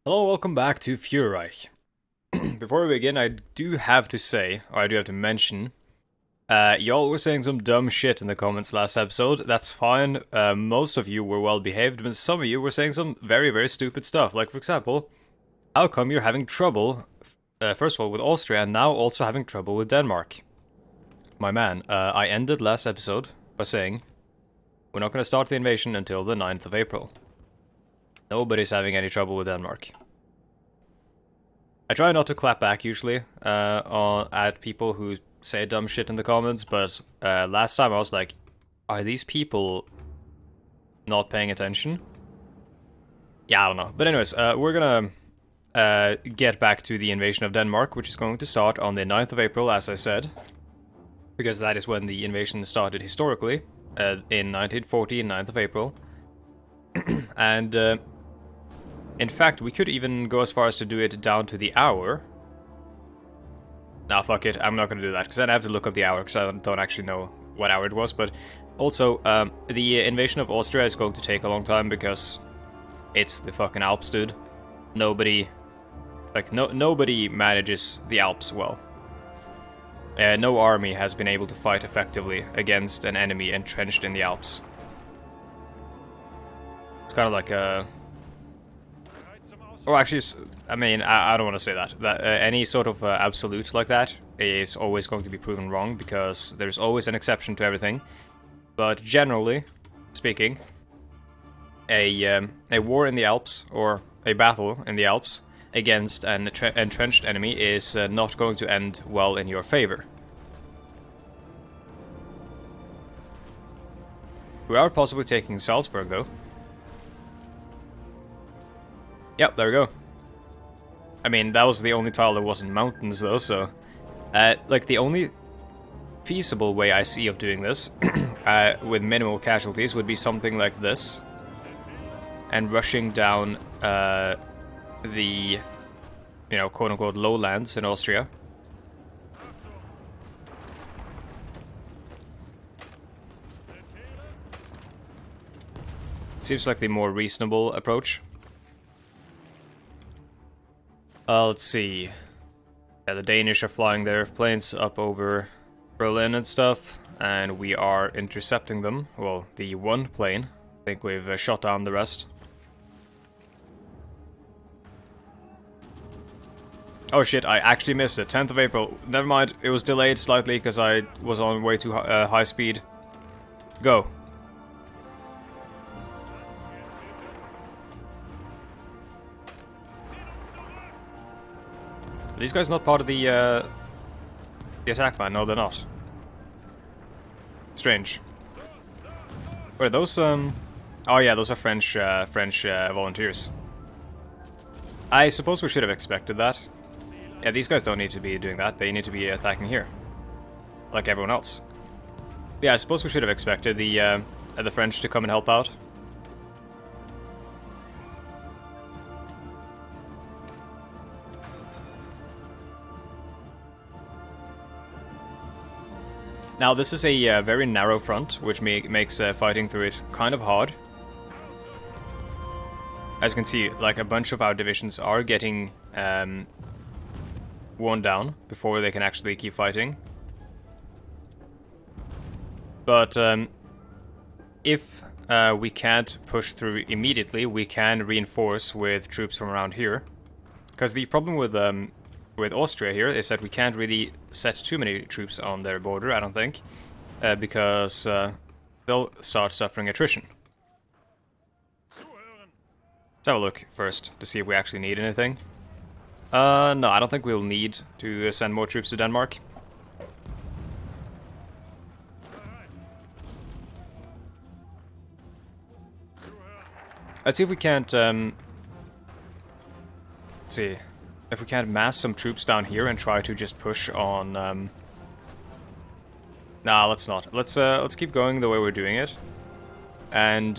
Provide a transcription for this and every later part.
Hello, welcome back to Führerreich. Before we begin, I do have to say, or I do have to mention, y'all were saying some dumb shit in the comments last episode. That's fine. Most of you were well behaved, but some of you were saying some very, very stupid stuff. Like, for example, how come you're having trouble, first of all, with Austria, and now also having trouble with Denmark? My man, I ended last episode by saying, we're not going to start the invasion until the 9th of April. Nobody's having any trouble with Denmark. I try not to clap back usually at people who say dumb shit in the comments, but last time I was like, are these people not paying attention? Yeah, I don't know. But anyways, we're gonna get back to the invasion of Denmark, which is going to start on the 9th of April, as I said. Because that is when the invasion started historically, in 1940, 9th of April. And in fact, we could even go as far as to do it down to the hour. Nah, fuck it. I'm not gonna do that, because I'd have to look up the hour, because I don't actually know what hour it was. But also, the invasion of Austria is going to take a long time, because it's the fucking Alps, dude. Nobody manages the Alps well. No army has been able to fight effectively against an enemy entrenched in the Alps. It's kind of like a... Or actually, I mean, I don't want to say that. Any sort of absolute like that is always going to be proven wrong, because there's always an exception to everything. But generally speaking, a war in the Alps, or a battle in the Alps, against an entrenched enemy is not going to end well in your favor. We are possibly taking Salzburg, though. Yep, there we go. I mean, that was the only tile that wasn't mountains, though, so... like, the only feasible way I see of doing this, with minimal casualties, would be something like this. And rushing down, the, you know, quote-unquote lowlands in Austria. Seems like the more reasonable approach. Let's see. Yeah, the Danish are flying their planes up over Berlin and stuff, and we are intercepting them. Well, the one plane. I think we've shot down the rest. Oh shit, I actually missed it. 10th of April. Never mind, it was delayed slightly because I was on way too high speed. Go. Are these guys not part of the attack man? No, they're not. Strange. Wait, those, oh yeah, those are French volunteers. I suppose we should have expected that. Yeah, these guys don't need to be doing that. They need to be attacking here. Like everyone else. Yeah, I suppose we should have expected the French to come and help out. Now, this is a very narrow front, which makes fighting through it kind of hard. As you can see, like, a bunch of our divisions are getting worn down before they can actually keep fighting. But if we can't push through immediately, we can reinforce with troops from around here. Because the problem with Austria here is that we can't really set too many troops on their border, I don't think, because they'll start suffering attrition. Let's have a look first to see if we actually need anything. No, I don't think we'll need to send more troops to Denmark. Let's see if we can't, let's see. If we can't mass some troops down here and try to just push on, Nah, let's not. Let's keep going the way we're doing it. And,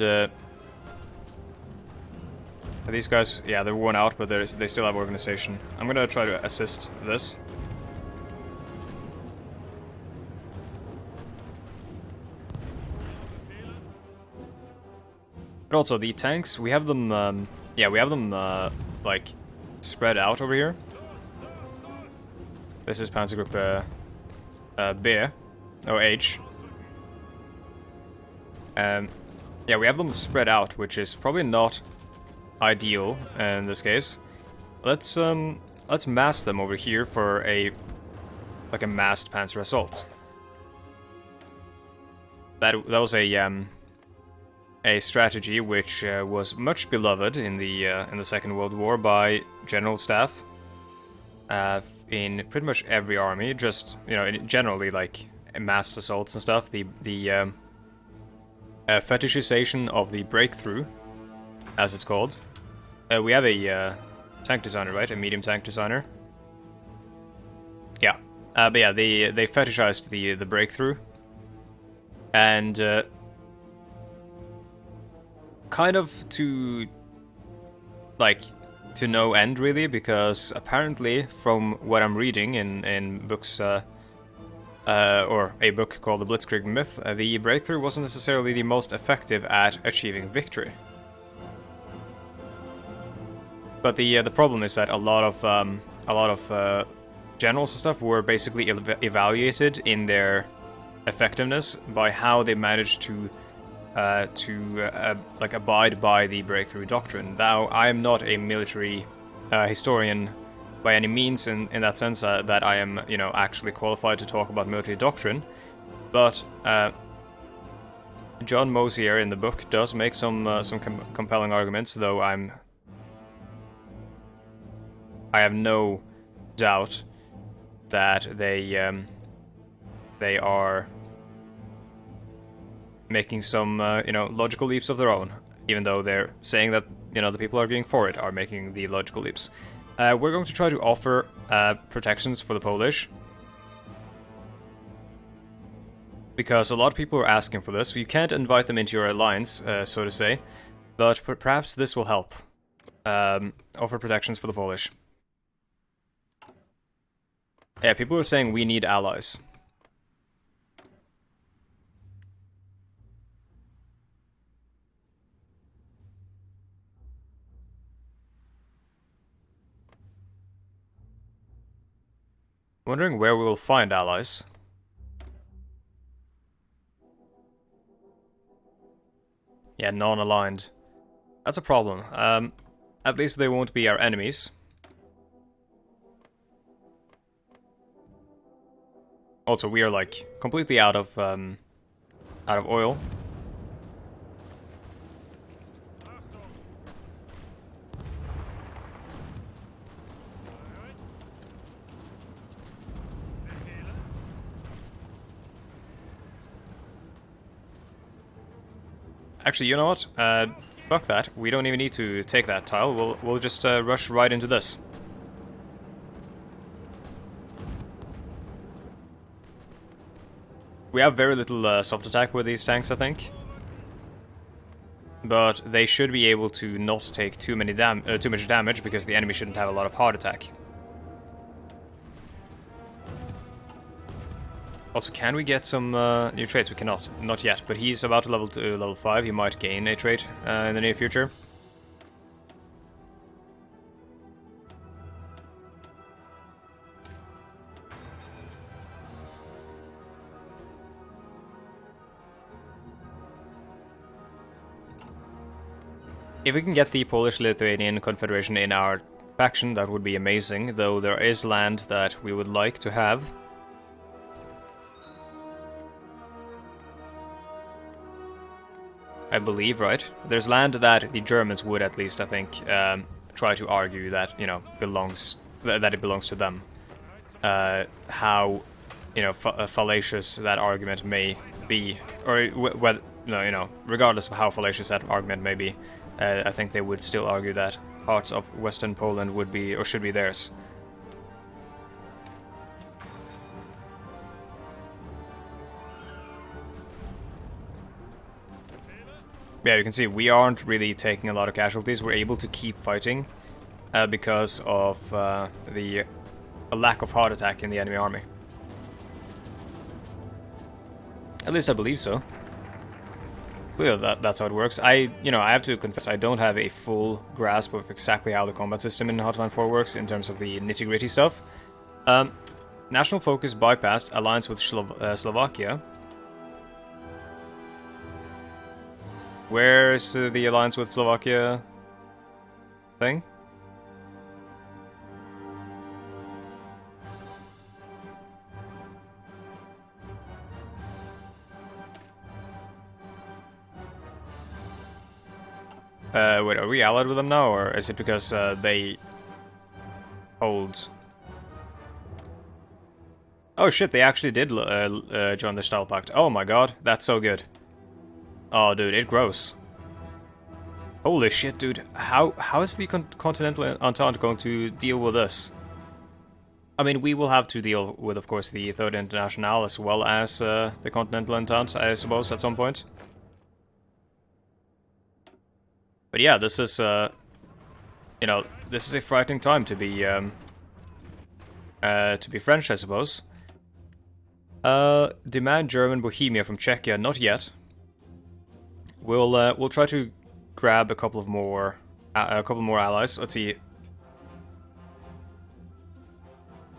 these guys, yeah, they're worn out, but they still have organization. I'm gonna try to assist this. But also, the tanks, we have them, yeah, we have them, like, spread out over here. This is Panzergruppe B, or H. Yeah, we have them spread out, which is probably not ideal in this case. Let's mass them over here for a massed panzer assault. That was a strategy which was much beloved in the Second World War by general staff in pretty much every army. Just, you know, generally like massed assaults and stuff. The fetishization of the breakthrough, as it's called. We have a tank designer, right? A medium tank designer. Yeah, but yeah, they fetishized the breakthrough, and kind of to no end really, because apparently from what I'm reading in books, or a book called The Blitzkrieg Myth, the breakthrough wasn't necessarily the most effective at achieving victory. But the problem is that a lot of generals and stuff were basically evaluated in their effectiveness by how they managed to like abide by the breakthrough doctrine. Now, I am not a military historian by any means in that sense that I am, you know, actually qualified to talk about military doctrine, but John Mosier in the book does make some compelling arguments, though I have no doubt that they are making some you know, logical leaps of their own, even though they're saying that, you know, the people arguing for it are making the logical leaps. We're going to try to offer protections for the Polish, because a lot of people are asking for this. You can't invite them into your alliance, so to say, but perhaps this will help. Offer protections for the Polish. Yeah, people are saying we need allies. Wondering where we will find allies. Yeah, non-aligned. That's a problem. At least they won't be our enemies. Also, we are like completely out of oil. Actually, you know what? Fuck that. We don't even need to take that tile. We'll just rush right into this. We have very little soft attack with these tanks, I think, but they should be able to not take too much damage, because the enemy shouldn't have a lot of hard attack. Also, can we get some new traits? We cannot. Not yet, but he's about to level to level 5. He might gain a trait in the near future. If we can get the Polish-Lithuanian Confederation in our faction, that would be amazing, though there is land that we would like to have. I believe, right? There's land that the Germans would, at least, I think, try to argue that, you know, that it belongs to them. How, you know, fallacious that argument may be, or whether, no, you know, regardless of how fallacious that argument may be, I think they would still argue that parts of Western Poland would be, or should be, theirs. Yeah, you can see we aren't really taking a lot of casualties. We're able to keep fighting because of the lack of heart attack in the enemy army. At least I believe so. Clearly that's how it works. I have to confess I don't have a full grasp of exactly how the combat system in Hotline 4 works in terms of the nitty-gritty stuff. National focus bypassed alliance with Slovakia. Where's the alliance with Slovakia thing? Wait, are we allied with them now, or is it because they hold... Oh shit, they actually did join the Stahlpakt. Oh my god, that's so good. Oh dude, it grows. Holy shit, dude. How is the Continental Entente going to deal with this? I mean, we will have to deal with, of course, the Third International as well as the Continental Entente, I suppose, at some point. But yeah, this is, this is a frightening time to be French, I suppose. Demand German Bohemia from Czechia, not yet. We'll try to grab a couple more allies. Let's see.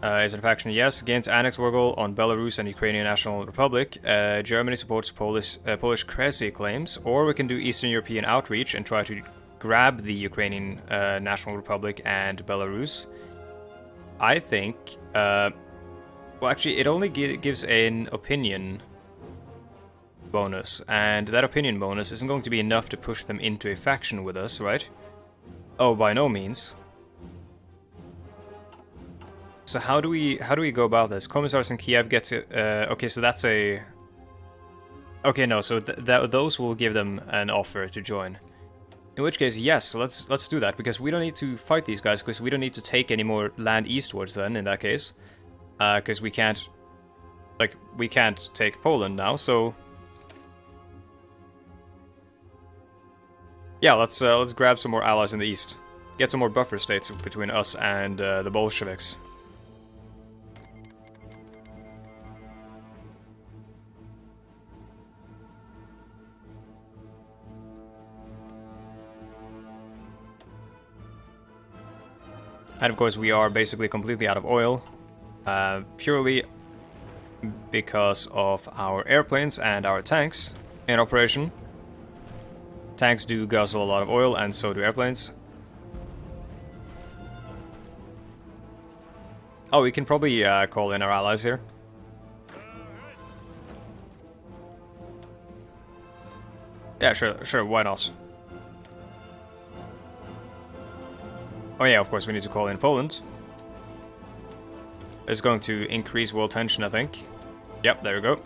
Is it a faction? Yes. Gains annex war on Belarus and Ukrainian National Republic. Germany supports Polish Kresy claims, or we can do Eastern European outreach and try to grab the Ukrainian National Republic and Belarus. I think. Well, actually, it only gives an opinion bonus, and that opinion bonus isn't going to be enough to push them into a faction with us, right? Oh, by no means. So how do we go about this? Commissars in Kiev gets it. Okay, so that's a. Okay, no. So those will give them an offer to join. In which case, yes, let's do that, because we don't need to fight these guys, because we don't need to take any more land eastwards. Then, in that case, because we can't take Poland now. So yeah, let's grab some more allies in the east. Get some more buffer states between us and the Bolsheviks. And of course we are basically completely out of oil, purely because of our airplanes and our tanks in operation. Tanks do guzzle a lot of oil, and so do airplanes. Oh, we can probably call in our allies here. Yeah, sure, why not? Oh yeah, of course we need to call in Poland. It's going to increase world tension, I think. Yep, there we go.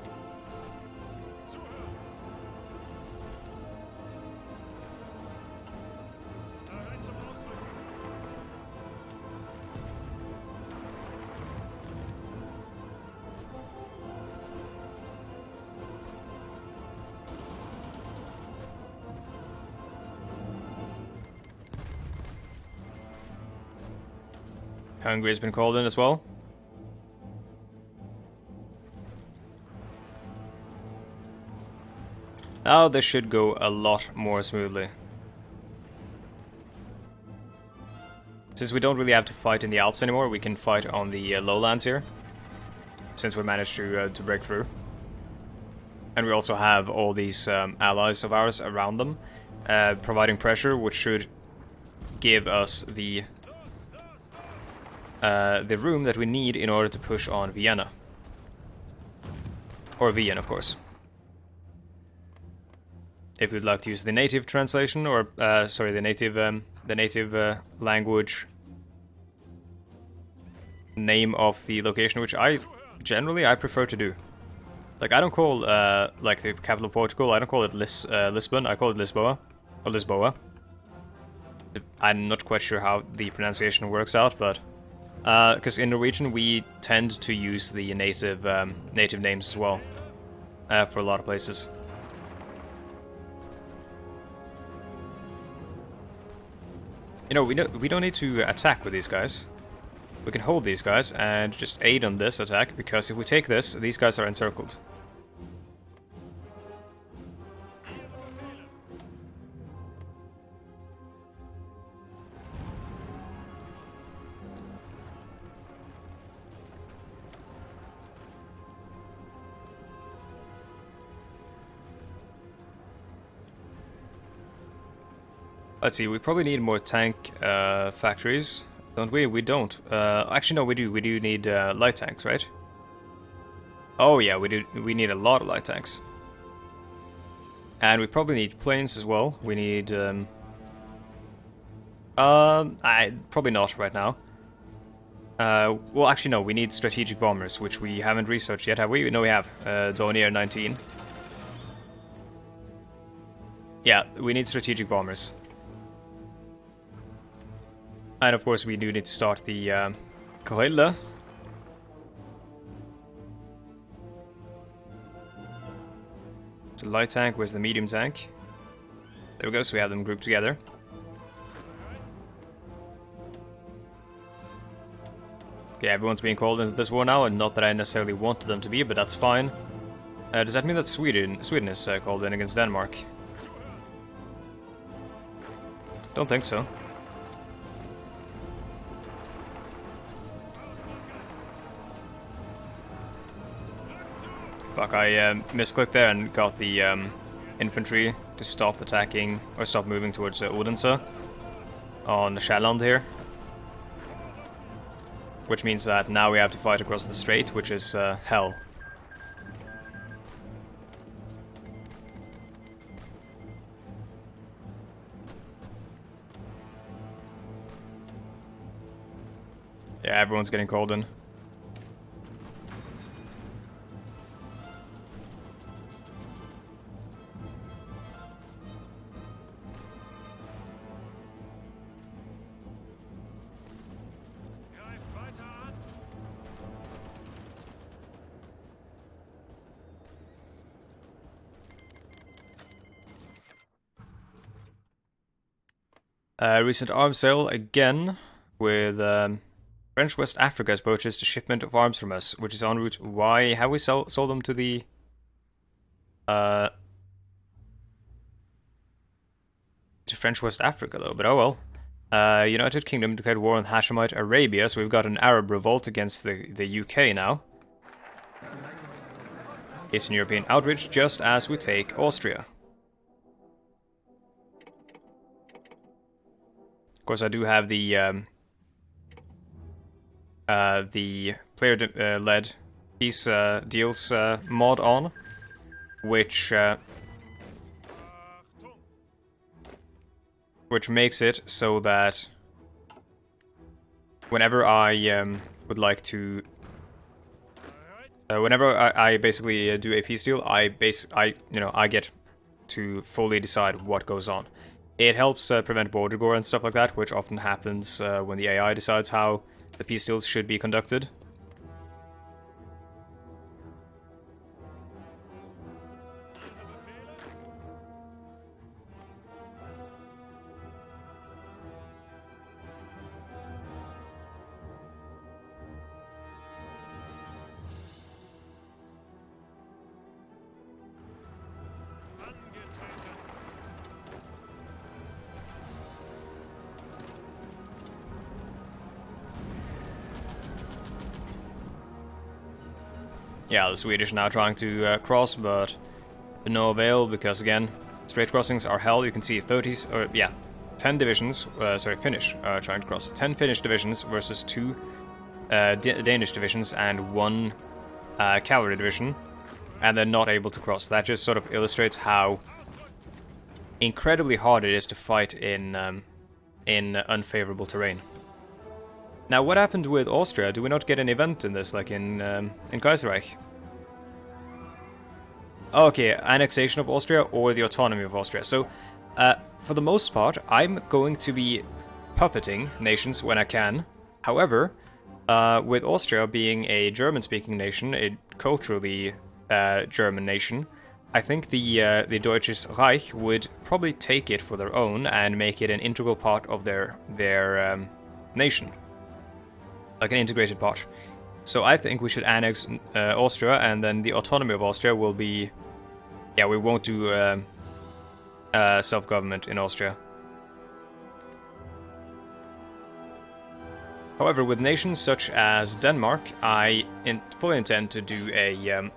Hungary has been called in as well. Now this should go a lot more smoothly. Since we don't really have to fight in the Alps anymore, we can fight on the lowlands here. Since we managed to break through. And we also have all these allies of ours around them, providing pressure, which should give us the room that we need in order to push on Vienna. Or Wien, of course. If you'd like to use the native translation, or sorry, the native language name of the location, which I prefer to do. Like, I don't call like the capital of Portugal, I don't call it Lisbon, I call it Lisboa, or Lisboa. I'm not quite sure how the pronunciation works out, but because in Norwegian we tend to use the native names as well for a lot of places. You know, we don't need to attack with these guys. We can hold these guys and just aid on this attack, because if we take this, these guys are encircled. Let's see, we probably need more tank factories, don't we? We don't. Actually, no, we do. We do need light tanks, right? Oh yeah, we do. We need a lot of light tanks. And we probably need planes as well. We need... probably not right now. Well, actually, no, we need strategic bombers, which we haven't researched yet, have we? No, we have. Dornier 19. Yeah, we need strategic bombers. And of course, we do need to start the guerrilla. So light tank, where's the medium tank? There we go, so we have them grouped together. Okay, everyone's being called into this war now, and not that I necessarily wanted them to be, but that's fine. Does that mean that Sweden is called in against Denmark? Don't think so. Fuck, I misclicked there and got the infantry to stop attacking, or stop moving towards Odense on Sjælland here. Which means that now we have to fight across the strait, which is hell. Yeah, everyone's getting called in. Recent arms sale again, with French West Africa has purchased a shipment of arms from us, which is en route. Why have we sold them to the to French West Africa though? But oh well. United Kingdom declared war on Hashemite Arabia, so we've got an Arab revolt against the UK now. Eastern European outreach, just as we take Austria. Of course, I do have the player-led peace deals mod on, which makes it so that whenever I would like to, whenever I basically do a peace deal, I get to fully decide what goes on. It helps prevent border war and stuff like that, which often happens when the AI decides how the peace deals should be conducted. Yeah, the Swedish are now trying to cross, but to no avail, because again, straight crossings are hell. You can see 10 divisions, Finnish, trying to cross. 10 Finnish divisions versus 2 Danish divisions and 1 cavalry division, and they're not able to cross. That just sort of illustrates how incredibly hard it is to fight in unfavorable terrain. Now, what happened with Austria? Do we not get an event in this, like in Kaiserreich? Okay, Annexation of Austria or the Autonomy of Austria. So, for the most part, I'm going to be puppeting nations when I can. However, with Austria being a German-speaking nation, a culturally German nation, I think the Deutsches Reich would probably take it for their own and make it an integral part of their nation. Like an integrated part. So I think we should annex Austria, and then the autonomy of Austria will be... Yeah, we won't do self-government in Austria. However, with nations such as Denmark, I fully intend to do a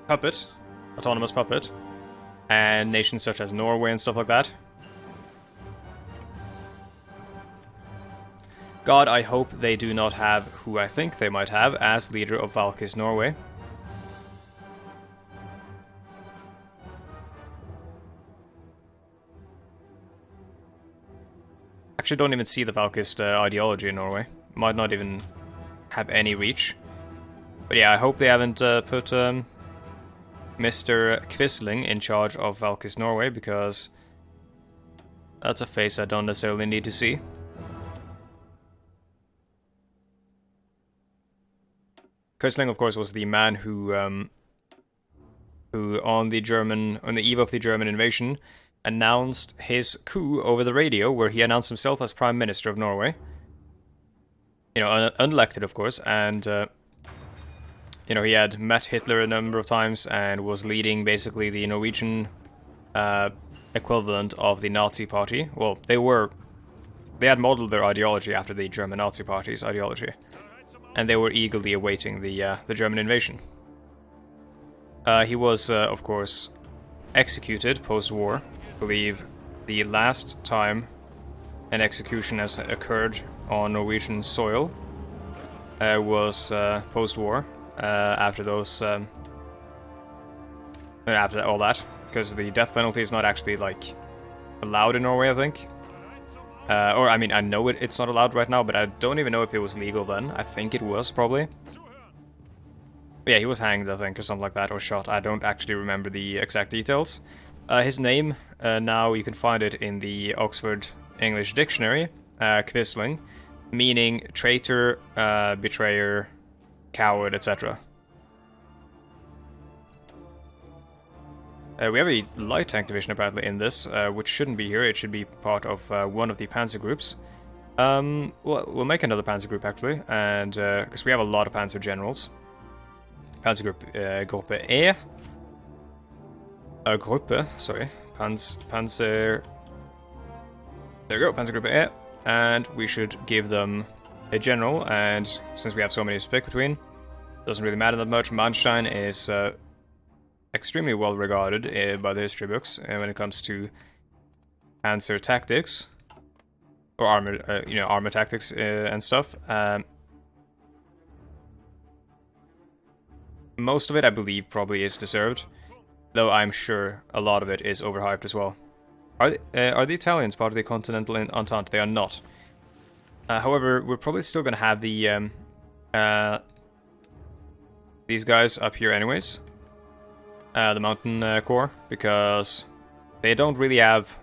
puppet, autonomous puppet, and nations such as Norway and stuff like that, God, I hope they do not have who I think they might have as leader of Valkys Norway. Actually, don't even see the Valkist ideology in Norway. Might not even have any reach. But yeah, I hope they haven't put Mr. Quisling in charge of Valkys Norway, because that's a face I don't necessarily need to see. Quisling, of course, was the man who on the eve of the German invasion, announced his coup over the radio, where he announced himself as Prime Minister of Norway. You know, unelected, of course, and you know, he had met Hitler a number of times and was leading basically the Norwegian equivalent of the Nazi Party. Well, they had modeled their ideology after the German Nazi Party's ideology, and they were eagerly awaiting the German invasion. He was, of course, executed post-war. I believe the last time an execution has occurred on Norwegian soil was post-war, after those, after all that, because the death penalty is not actually, like, allowed in Norway, I think. Or, I mean, I know it's not allowed right now, but I don't even know if it was legal then. I think it was, probably. But yeah, he was hanged, I think, or something like that, or shot. I don't actually remember the exact details. His name, now you can find it in the Oxford English Dictionary, Quisling, meaning traitor, betrayer, coward, etc. We have a light tank division apparently in this, which shouldn't be here. It should be part of one of the panzer groups. We'll make another panzer group actually, and because we have a lot of panzer generals. Panzer group Gruppe E. Gruppe, sorry. Panzer. There we go, Panzer Group E. And we should give them a general, and since we have so many to pick between, doesn't really matter that much. Manstein is extremely well regarded by the history books when it comes to panzer tactics, or armor, you know, armor tactics and stuff. Most of it, I believe, probably is deserved, though I'm sure a lot of it is overhyped as well. Are the Italians part of the Continental Entente? They are not. However, we're probably still going to have the these guys up here anyways. The Mountain Corps, because they don't really have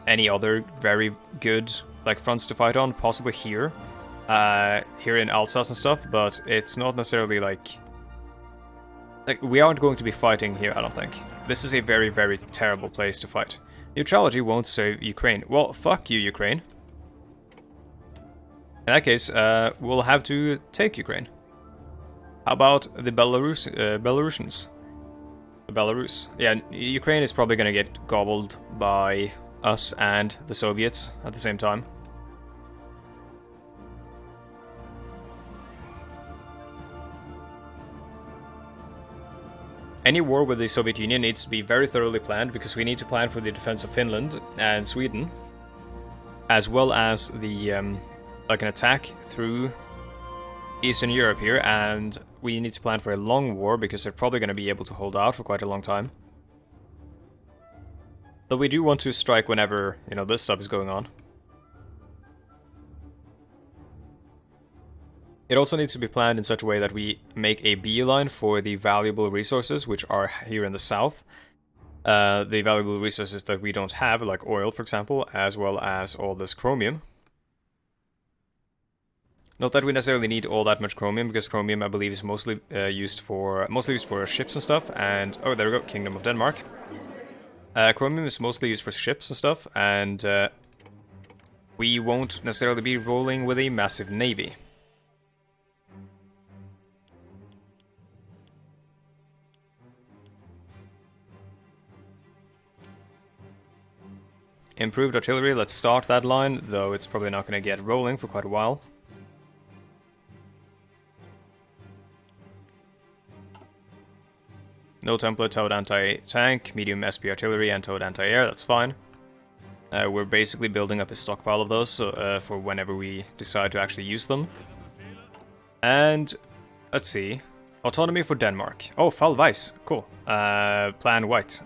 any other very good like fronts to fight on. Possibly here, here in Alsace and stuff, but it's not necessarily like we aren't going to be fighting here, I don't think. This is a very, very terrible place to fight. Neutrality won't save Ukraine. Well, fuck you, Ukraine. In that case, we'll have to take Ukraine. How about the Belarusians? The Belarus. Yeah, Ukraine is probably gonna get gobbled by us and the Soviets at the same time. Any war with the Soviet Union needs to be very thoroughly planned, because we need to plan for the defense of Finland and Sweden, as well as the like an attack through Eastern Europe here, and we need to plan for a long war because they're probably going to be able to hold out for quite a long time. Though we do want to strike whenever, you know, this stuff is going on. It also needs to be planned in such a way that we make a beeline for the valuable resources which are here in the south. The valuable resources that we don't have, like oil, for example, as well as all this chromium. Not that we necessarily need all that much chromium, because chromium, I believe, is mostly used for ships and stuff. And oh, there we go, Kingdom of Denmark. Chromium is mostly used for ships and stuff, and we won't necessarily be rolling with a massive navy. Improved artillery, let's start that line, though it's probably not going to get rolling for quite a while. No template, towed anti-tank, medium SP artillery, and towed anti-air, that's fine. We're basically building up a stockpile of those for whenever we decide to actually use them. And let's see. Autonomy for Denmark. Oh, Fall Weiss. Cool. Plan White.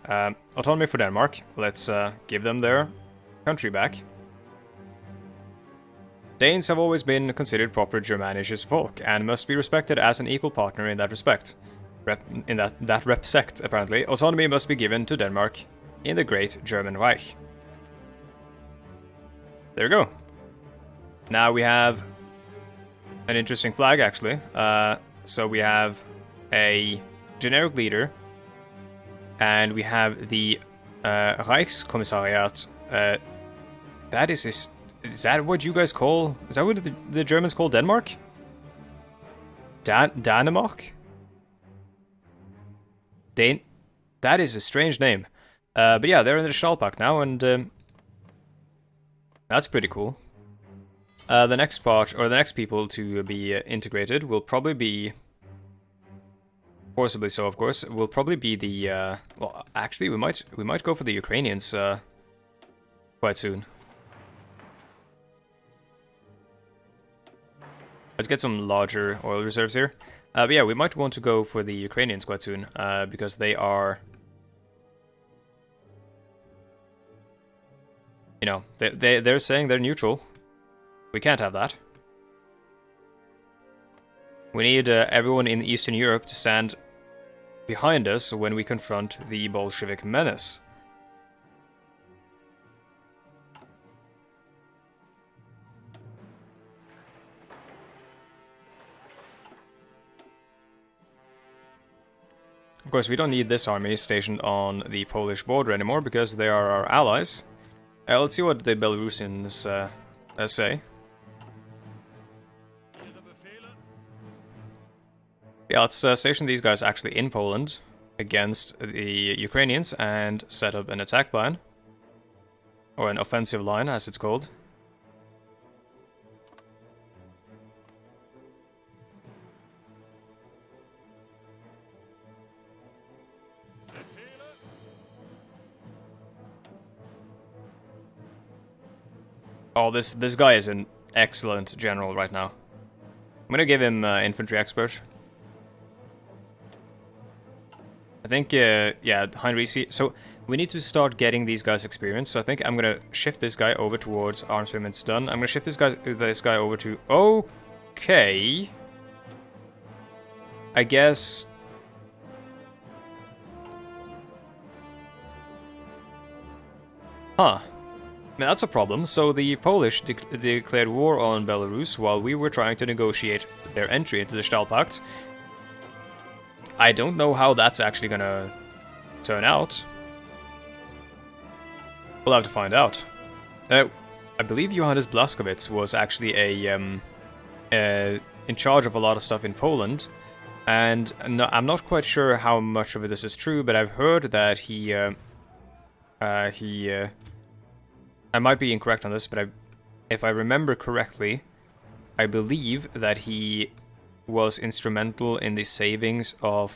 Autonomy for Denmark. Let's give them their country back. Danes have always been considered proper Germanisches Volk and must be respected as an equal partner in that respect. In that respect, apparently, autonomy must be given to Denmark in the Great German Reich. There we go. Now we have an interesting flag, actually. So we have a generic leader, and we have the Reichskommissariat. That is that what you guys call? Is that what the Germans call Denmark? Danemark? That is a strange name. But yeah, they're in the Stahlpakt now, and that's pretty cool. The next part, or the next people to be integrated, will probably be, forcibly so, of course, will probably be the. Well, actually, we might go for the Ukrainians quite soon. Let's get some larger oil reserves here. But yeah, we might want to go for the Ukrainians quite soon, because they are, you know, they're saying they're neutral. We can't have that. We need everyone in Eastern Europe to stand behind us when we confront the Bolshevik menace. Of course, we don't need this army stationed on the Polish border anymore because they are our allies. Let's see what the Belarusians say. Yeah, let's station these guys actually in Poland against the Ukrainians and set up an attack plan. Or an offensive line, as it's called. Oh, this guy is an excellent general right now. I'm gonna give him infantry expert. I think, yeah, Heinrici. So we need to start getting these guys experience. So I think I'm gonna shift this guy over towards arms movements done. I'm gonna shift this guy over to. Okay. I guess. Huh. I mean, that's a problem. So the Polish declared war on Belarus while we were trying to negotiate their entry into the Stahlpakt. I don't know how that's actually gonna turn out. We'll have to find out. I believe Johannes Blaskowitz was actually in charge of a lot of stuff in Poland, and I'm not quite sure how much of this is true, but I've heard that he I might be incorrect on this, but if I remember correctly, I believe that he was instrumental in the savings of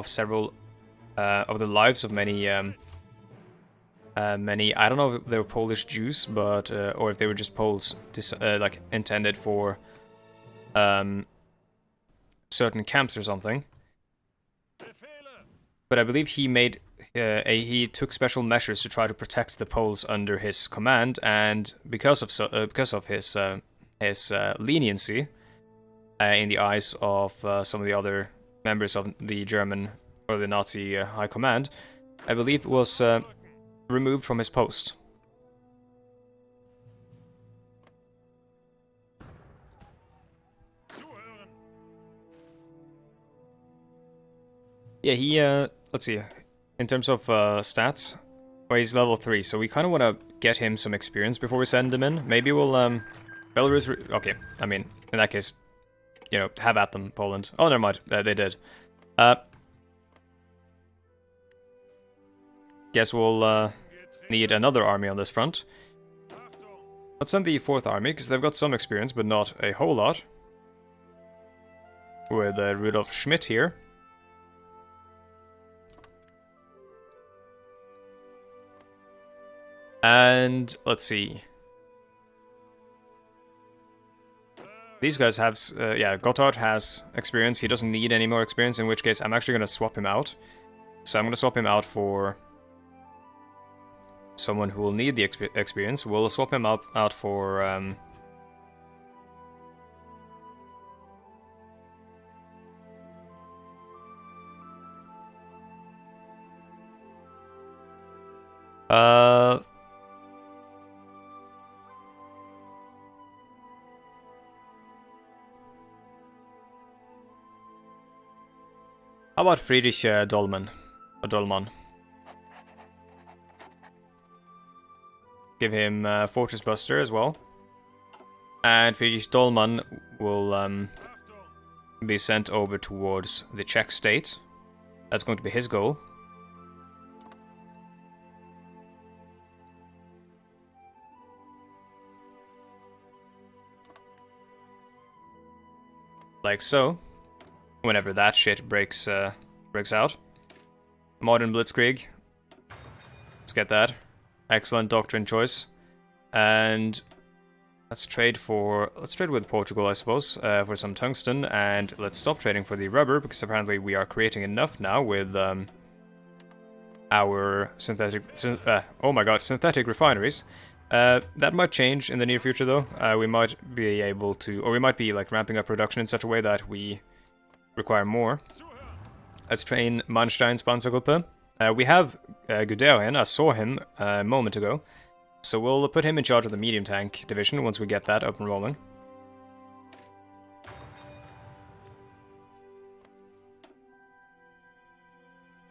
several of the lives of many many. I don't know if they were Polish Jews, but or if they were just Poles, like intended for certain camps or something. But I believe he made. He took special measures to try to protect the Poles under his command, and because of his leniency in the eyes of some of the other members of the German or the Nazi high command, I believe was removed from his post. Yeah, he let's see. In terms of stats, well, he's level 3, so we kind of want to get him some experience before we send him in. Maybe we'll, Belarus... Okay, I mean, in that case, you know, have at them, Poland. Oh, never mind, they did. Guess we'll need another army on this front. Let's send the 4th army, because they've got some experience, but not a whole lot. With Rudolf Schmidt here. And let's see. These guys have, yeah, Gotthard has experience. He doesn't need any more experience, in which case I'm actually going to swap him out. So I'm going to swap him out for someone who will need the experience. We'll swap him out for... How about Friedrich Dolman? Or Dolman. Give him Fortress Buster as well. And Friedrich Dolman will be sent over towards the Czech state. That's going to be his goal. Like so. Whenever that shit breaks out. Modern Blitzkrieg. Let's get that. Excellent doctrine choice. And let's trade with Portugal, I suppose, for some tungsten, and let's stop trading for the rubber, because apparently we are creating enough now with our synthetic refineries. That might change in the near future, though. We might be able to, or we might be like ramping up production in such a way that we require more. Let's train Manstein's Panzergruppe. We have Guderian. I saw him a moment ago. So we'll put him in charge of the medium tank division once we get that up and rolling.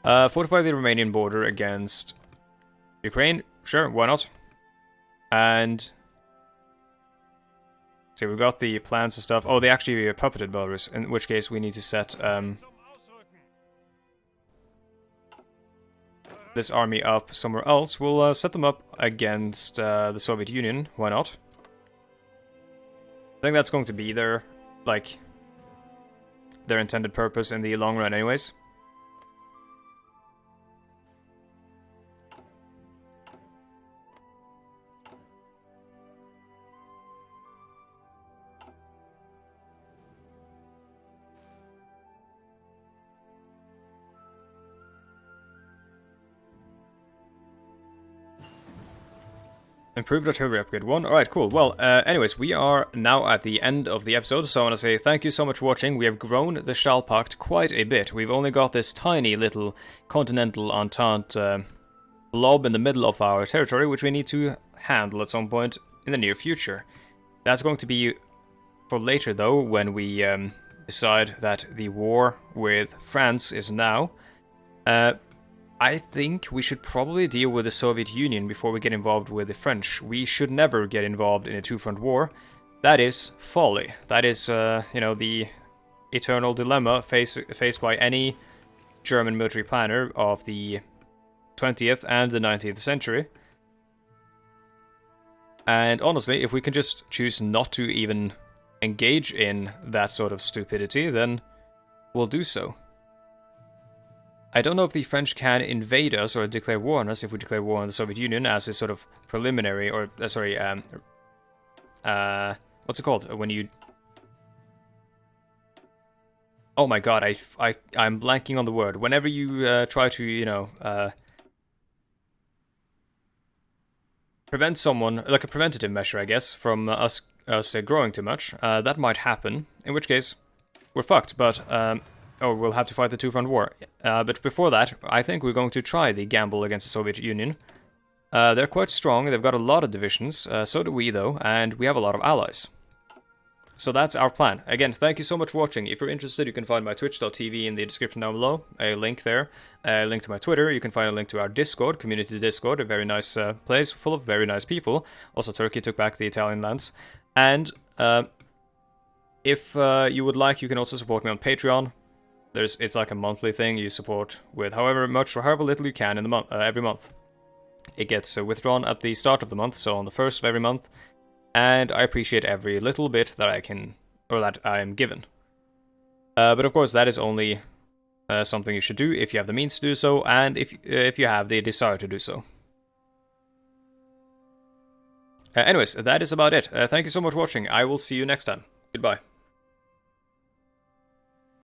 Fortify the Romanian border against Ukraine. Sure, why not? And... see, we've got the plans and stuff. Oh, they actually puppeted Belarus, in which case we need to set this army up somewhere else. We'll set them up against the Soviet Union. Why not? I think that's going to be their, like, their intended purpose in the long run anyways. Improved artillery upgrade 1. Alright, cool. Well, anyways, we are now at the end of the episode, so I want to say thank you so much for watching. We have grown the Stahlpakt quite a bit. We've only got this tiny little continental entente blob in the middle of our territory, which we need to handle at some point in the near future. That's going to be for later, though, when we decide that the war with France is now. I think we should probably deal with the Soviet Union before we get involved with the French. We should never get involved in a two-front war. That is folly. That is, you know, the eternal dilemma faced by any German military planner of the 20th and the 19th century. And honestly, if we can just choose not to even engage in that sort of stupidity, then we'll do so. I don't know if the French can invade us or declare war on us if we declare war on the Soviet Union as a sort of preliminary, or, what's it called? When you... oh my god, I'm blanking on the word. Whenever you try to, you know, prevent someone, like a preventative measure, I guess, from us growing too much, that might happen, in which case we're fucked, but... oh, we'll have to fight the two-front war. But before that, I think we're going to try the gamble against the Soviet Union. They're quite strong, they've got a lot of divisions, so do we though, and we have a lot of allies. So that's our plan. Again, thank you so much for watching. If you're interested, you can find my twitch.tv in the description down below, a link there, a link to my Twitter, you can find a link to our Discord, community Discord, a very nice place full of very nice people. Also, Turkey took back the Italian lands. And if you would like, you can also support me on Patreon. It's like a monthly thing. You support with however much or however little you can in the month, every month. It gets withdrawn at the start of the month, so on the 1st of every month. And I appreciate every little bit that I can, or that I am given. But of course, that is only something you should do if you have the means to do so, and if you have the desire to do so. Anyways, that is about it. Thank you so much for watching. I will see you next time. Goodbye.